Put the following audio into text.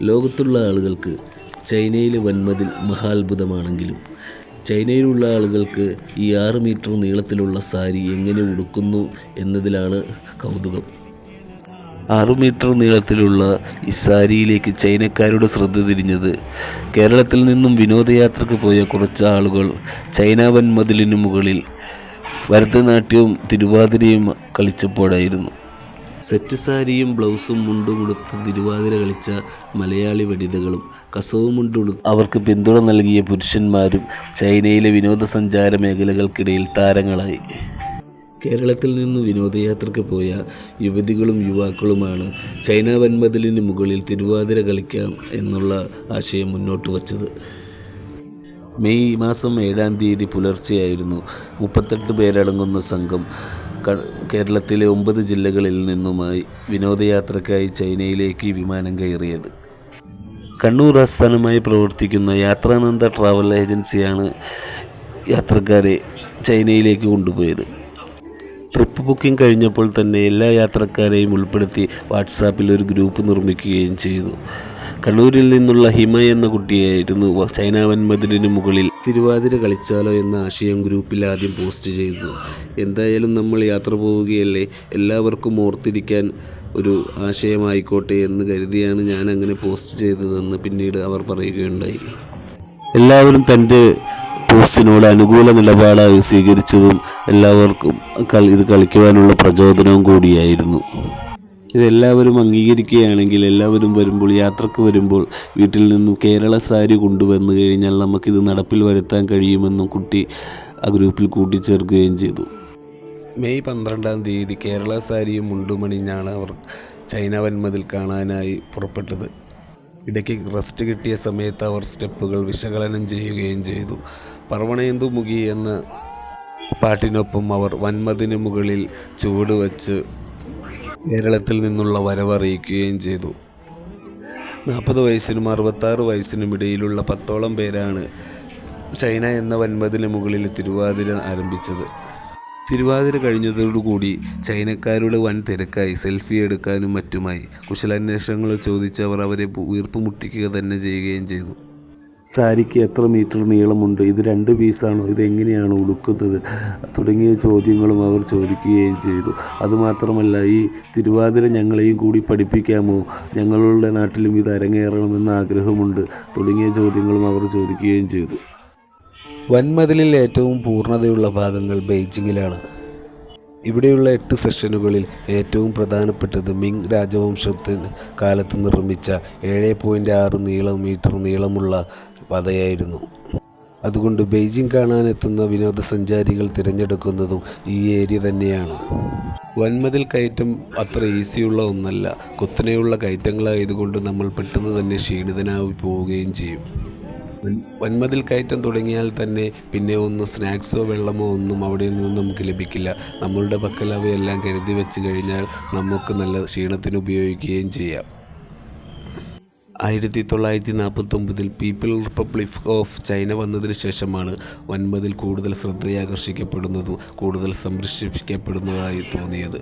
ലോകത്തുള്ള ആളുകൾക്ക് ചൈനയിലെ വൻമതിൽ മഹാത്ഭുതമാണെങ്കിലും ചൈനയിലുള്ള ആളുകൾക്ക് ഈ 6 മീറ്റർ നീളത്തിലുള്ള സാരി എങ്ങനെ ഉടുക്കുന്നു എന്നതിലാണ് കൗതുകം. 6 മീറ്റർ നീളത്തിലുള്ള ഈ സാരിയിലേക്ക് ചൈനക്കാരുടെ ശ്രദ്ധ തിരിഞ്ഞത് കേരളത്തിൽ നിന്നും വിനോദയാത്രയ്ക്ക് പോയ കുറച്ച് ആളുകൾ ചൈന വൻമതിലിനു മുകളിൽ ഭരതനാട്യവും തിരുവാതിരയും കളിച്ചപ്പോഴായിരുന്നു. സെറ്റ് സാരിയും ബ്ലൗസും മുണ്ടുമുടുത്ത് തിരുവാതിര കളിച്ച മലയാളി വനിതകളും കസവും മുണ്ടുടുത്ത് അവർക്ക് പിന്തുണ നൽകിയ പുരുഷന്മാരും ചൈനയിലെ വിനോദസഞ്ചാര മേഖലകൾക്കിടയിൽ താരങ്ങളായി. കേരളത്തിൽ നിന്ന് വിനോദയാത്രയ്ക്ക് പോയ യുവതികളും യുവാക്കളുമാണ് ചൈന വൻമതിലിന് മുകളിൽ തിരുവാതിര കളിക്കാം എന്നുള്ള ആശയം മുന്നോട്ട് വച്ചത്. മെയ് മാസം 7-ാം തീയതി പുലർച്ചെയായിരുന്നു 38 പേരടങ്ങുന്ന സംഘം കേരളത്തിലെ 9 ജില്ലകളിൽ നിന്നുമായി വിനോദയാത്രയ്ക്കായി ചൈനയിലേക്ക് വിമാനം കയറിയത്. കണ്ണൂർ ആസ്ഥാനമായി പ്രവർത്തിക്കുന്ന യാത്രാനന്ദ ട്രാവൽ ഏജൻസിയാണ് യാത്രക്കാരെ ചൈനയിലേക്ക് കൊണ്ടുപോയത്. ട്രിപ്പ് ബുക്കിംഗ് കഴിഞ്ഞപ്പോൾ തന്നെ എല്ലാ യാത്രക്കാരെയും ഉൾപ്പെടുത്തി വാട്സാപ്പിൽ ഒരു ഗ്രൂപ്പ് നിർമ്മിക്കുകയും ചെയ്തു. കണ്ണൂരിൽ നിന്നുള്ള ഹിമ എന്ന കുട്ടിയായിരുന്നു ചൈന വൻമതിലിന് മുകളിൽ തിരുവാതിര കളിച്ചാലോ എന്ന ആശയം ഗ്രൂപ്പിൽ ആദ്യം പോസ്റ്റ് ചെയ്തു. എന്തായാലും നമ്മൾ യാത്ര പോവുകയല്ലേ, എല്ലാവർക്കും ഓർത്തിരിക്കാൻ ഒരു ആശയമായിക്കോട്ടെ എന്ന് കരുതിയാണ് ഞാൻ അങ്ങനെ പോസ്റ്റ് ചെയ്തതെന്ന് പിന്നീട് അവർ പറയുകയുണ്ടായി. എല്ലാവരും തൻ്റെ പോസ്റ്റിനോട് അനുകൂല നിലപാടായി സ്വീകരിച്ചതും എല്ലാവർക്കും ഇത് കളിക്കുവാനുള്ള പ്രചോദനവും കൂടിയായിരുന്നു. ഇതെല്ലാവരും അംഗീകരിക്കുകയാണെങ്കിൽ എല്ലാവരും വരുമ്പോൾ യാത്രക്ക് വരുമ്പോൾ വീട്ടിൽ നിന്നും കേരള സാരി കൊണ്ടുവന്നു കഴിഞ്ഞാൽ നമുക്കിത് നടപ്പിൽ വരുത്താൻ കഴിയുമെന്നും കുട്ടി ആ ഗ്രൂപ്പിൽ കൂട്ടിച്ചേർക്കുകയും ചെയ്തു. മെയ് 12-ാം തീയതി കേരള സാരിയും മുണ്ടുമണിഞ്ഞാണ് അവർ ചൈന വൻമതിൽ കാണാനായി പുറപ്പെട്ടത്. ഇടയ്ക്ക് റെസ്റ്റ് കിട്ടിയ സമയത്ത് അവർ സ്റ്റെപ്പുകൾ വിശകലനം ചെയ്യുകയും ചെയ്തു. പർവണേന്ദു മുഖി എന്ന പാട്ടിനൊപ്പം അവർ വൻമതിന് മുകളിൽ ചുവട് വച്ച് കേരളത്തിൽ നിന്നുള്ള വരവറിയിക്കുകയും ചെയ്തു. 40 വയസ്സിനും 66 വയസ്സിനും ഇടയിലുള്ള 10ഓളം പേരാണ് ചൈന എന്ന വൻമതിന് മുകളിൽ തിരുവാതിര ആരംഭിച്ചത്. തിരുവാതിര കഴിഞ്ഞതോടുകൂടി ചൈനക്കാരുടെ വൻ തിരക്കായി. സെൽഫി എടുക്കാനും മറ്റുമായി കുശലാന്വേഷണങ്ങൾ ചോദിച്ചവർ അവരെ വീർപ്പ് മുട്ടിക്കുക തന്നെ ചെയ്യുകയും ചെയ്തു. സാരിക്ക് എത്ര മീറ്റർ നീളമുണ്ട്, ഇത് 2 പീസാണോ, ഇതെങ്ങനെയാണ് ഉടുക്കുന്നത് തുടങ്ങിയ ചോദ്യങ്ങളും അവർ ചോദിക്കുകയും ചെയ്തു. അതുമാത്രമല്ല, ഈ തിരുവാതിര ഞങ്ങളെയും കൂടി പഠിപ്പിക്കാമോ, ഞങ്ങളുടെ നാട്ടിലും ഇത് അരങ്ങേറണമെന്ന് ആഗ്രഹമുണ്ട് തുടങ്ങിയ ചോദ്യങ്ങളും അവർ ചോദിക്കുകയും ചെയ്തു. വൻമതിലിൽ ഏറ്റവും പൂർണ്ണതയുള്ള ഭാഗങ്ങൾ ബെയ്ജിങ്ങിലാണ്. ഇവിടെയുള്ള 8 സെഷനുകളിൽ ഏറ്റവും പ്രധാനപ്പെട്ടത് മിങ് രാജവംശത്തിന് കാലത്ത് നിർമ്മിച്ച 7.6 മീറ്റർ നീളമുള്ള പാതയായിരുന്നു. അതുകൊണ്ട് ബെയ്ജിംഗ് കാണാനെത്തുന്ന വിനോദസഞ്ചാരികൾ തിരഞ്ഞെടുക്കുന്നതും ഈ ഏരിയ തന്നെയാണ്. വൻമതിൽ കയറ്റം അത്ര ഈസിയുള്ള ഒന്നല്ല. കുത്തനെയുള്ള കയറ്റങ്ങളായതുകൊണ്ട് നമ്മൾ പെട്ടെന്ന് തന്നെ ക്ഷീണിതനായി പോവുകയും ചെയ്യും. വൻമതിൽ കയറ്റം തുടങ്ങിയാൽ തന്നെ പിന്നെ സ്നാക്സോ വെള്ളമോ ഒന്നും അവിടെ നിന്ന് നമുക്ക് ലഭിക്കില്ല. നമ്മളുടെ പക്കൽ അവയെല്ലാം കരുതി വെച്ച് കഴിഞ്ഞാൽ നമുക്ക് നല്ല ക്ഷീണത്തിന് ഉപയോഗിക്കുകയും ചെയ്യാം. 1949-ൽ പീപ്പിൾ റിപ്പബ്ലിക് ഓഫ് ചൈന വന്നതിന് ശേഷമാണ് വൻമതിൽ കൂടുതൽ ശ്രദ്ധയാകർഷിക്കപ്പെടുന്നതും കൂടുതൽ സംരക്ഷിക്കപ്പെടുന്നതായി തോന്നിയത്.